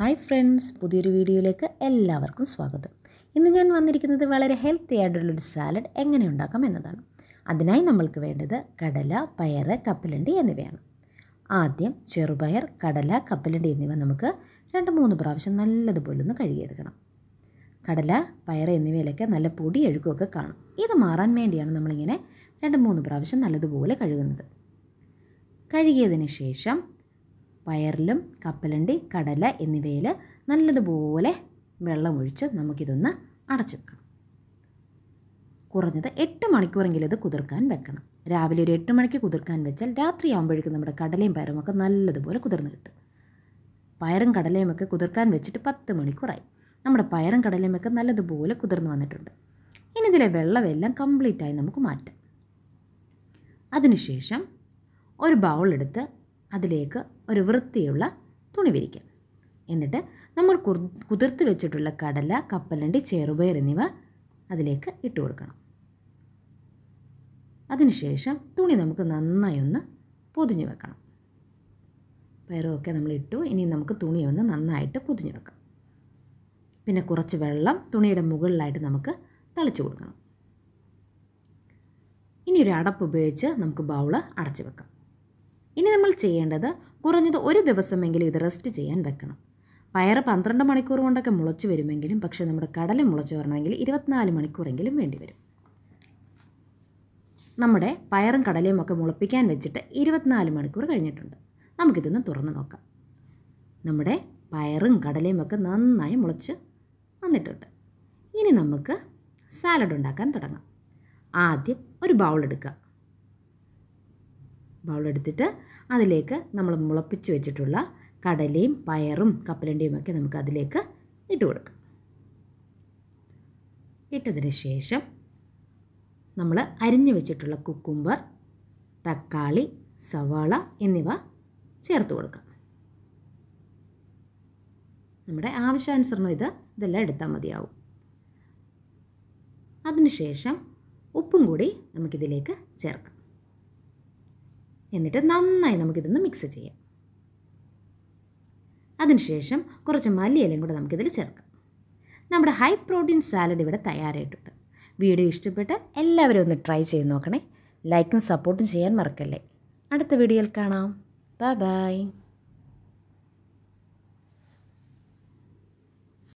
Hi friends, പുതിയൊരു വീഡിയോയിലേക്ക് എല്ലാവർക്കും സ്വാഗതം. ഇന്ന് ഞാൻ വന്നിരിക്കുന്നത് വളരെ ഹെൽത്തി ആയിട്ടുള്ളൊരു സാലഡ് എങ്ങനെ ഉണ്ടാക്കാം എന്നതാണ്. അതിനായി നമ്മൾക്ക് വേണ്ടത് കടല, പയർ, കപ്പലണ്ടി എന്നിവയാണ്. ആദ്യം ചെറുപയർ, കടല, കപ്പലണ്ടി എന്നിവ നമുക്ക് 2-3 പ്രാവശ്യം നല്ലതുപോലെ ഒന്ന് കഴുകിയെടുക്കണം. കടല, പയർ എന്നിവയിലൊക്കെ നല്ല പൊടി അഴുക്കുമൊക്കെ കാണും. ഇത് മാറാൻ വേണ്ടിയാണ് നമ്മളിങ്ങനെ 2-3 പ്രാവശ്യം നല്ലതുപോലെ കഴുകുന്നത്. കഴുകിയതിന് ശേഷം പയറിലും കപ്പലണ്ടി, കടല എന്നിവയിൽ നല്ലതുപോലെ വെള്ളമൊഴിച്ച് നമുക്കിതൊന്ന് അടച്ചു വെക്കണം. കുറഞ്ഞത് 8 മണിക്കൂറെങ്കിലും ഇത് കുതിർക്കാൻ വെക്കണം. രാവിലെ ഒരു 8 മണിക്ക് കുതിർക്കാൻ വെച്ചാൽ രാത്രിയാകുമ്പോഴേക്കും നമ്മുടെ കടലയും പയറുമൊക്കെ നല്ലതുപോലെ കുതിർന്ന് കിട്ടും. പയറും കടലയുമൊക്കെ കുതിർക്കാൻ വെച്ചിട്ട് 10 മണിക്കൂറായി. നമ്മുടെ പയറും കടലയുമൊക്കെ നല്ലതുപോലെ കുതിർന്ന് വന്നിട്ടുണ്ട്. ഇനി ഇതിലെ വെള്ളമെല്ലാം കംപ്ലീറ്റായി നമുക്ക് മാറ്റാം. അതിനുശേഷം ഒരു ബൗളെടുത്ത് അതിലേക്ക് ഒരു വൃത്തിയുള്ള തുണി വിരിക്കാം. എന്നിട്ട് നമ്മൾ കുതിർത്ത് വെച്ചിട്ടുള്ള കടല, കപ്പലണ്ടി, ചെറുപയർ എന്നിവ അതിലേക്ക് ഇട്ട് കൊടുക്കണം. അതിനുശേഷം തുണി നമുക്ക് നന്നായി ഒന്ന് പൊതിഞ്ഞ് വെക്കണം. പയറുമൊക്കെ നമ്മൾ ഇട്ടു. ഇനി നമുക്ക് തുണി ഒന്ന് നന്നായിട്ട് പൊതിഞ്ഞ് വെക്കാം. പിന്നെ കുറച്ച് വെള്ളം തുണിയുടെ മുകളിലായിട്ട് നമുക്ക് തളിച്ചു കൊടുക്കണം. ഇനി ഒരു അടപ്പ് ഉപയോഗിച്ച് നമുക്ക് ബൗള് അടച്ചു വെക്കാം. ഇനി നമ്മൾ ചെയ്യേണ്ടത് കുറഞ്ഞത് ഒരു ദിവസമെങ്കിലും ഇത് റെസ്റ്റ് ചെയ്യാൻ വെക്കണം. പയർ 12 മണിക്കൂർ കൊണ്ടൊക്കെ മുളച്ചു വരുമെങ്കിലും പക്ഷേ നമ്മുടെ കടല മുളച്ചു വരണമെങ്കിൽ 24 മണിക്കൂറെങ്കിലും വേണ്ടി വരും. നമ്മുടെ പയറും കടലയും ഒക്കെ മുളപ്പിക്കാൻ വെച്ചിട്ട് 24 മണിക്കൂർ കഴിഞ്ഞിട്ടുണ്ട്. നമുക്കിതൊന്ന് തുറന്ന് നോക്കാം. നമ്മുടെ പയറും കടലയും ഒക്കെ നന്നായി മുളച്ച് വന്നിട്ടുണ്ട്. ഇനി നമുക്ക് സാലഡ് ഉണ്ടാക്കാൻ തുടങ്ങാം. ആദ്യം ഒരു ബൗളെടുക്കുക. ബൗളെടുത്തിട്ട് അതിലേക്ക് നമ്മൾ മുളപ്പിച്ച് വെച്ചിട്ടുള്ള കടലയും പയറും കപ്പലണ്ടിയും ഒക്കെ നമുക്ക് അതിലേക്ക് ഇട്ട് കൊടുക്കാം. ഇട്ടതിന് ശേഷം നമ്മൾ അരിഞ്ഞു വെച്ചിട്ടുള്ള കുക്കുംബർ, തക്കാളി, സവാള എന്നിവ ചേർത്ത് കൊടുക്കാം. നമ്മുടെ ആവശ്യാനുസരണം ഇതെല്ലാം എടുത്താൽ മതിയാവും. അതിനുശേഷം ഉപ്പും കൂടി നമുക്കിതിലേക്ക് ചേർക്കാം. എന്നിട്ട് നന്നായി നമുക്കിതൊന്ന് മിക്സ് ചെയ്യാം. അതിനുശേഷം കുറച്ച് മല്ലിയിലയും കൂടെ നമുക്കിതിൽ ചേർക്കാം. നമ്മുടെ ഹൈ പ്രോട്ടീൻ സാലഡ് ഇവിടെ തയ്യാറായിട്ടുണ്ട്. വീഡിയോ ഇഷ്ടപ്പെട്ട് എല്ലാവരും ഒന്ന് ട്രൈ ചെയ്ത് നോക്കണേ. ലൈക്കും സപ്പോർട്ടും ചെയ്യാൻ മറക്കല്ലേ. അടുത്ത വീഡിയോയിൽ കാണാം. Bye bye.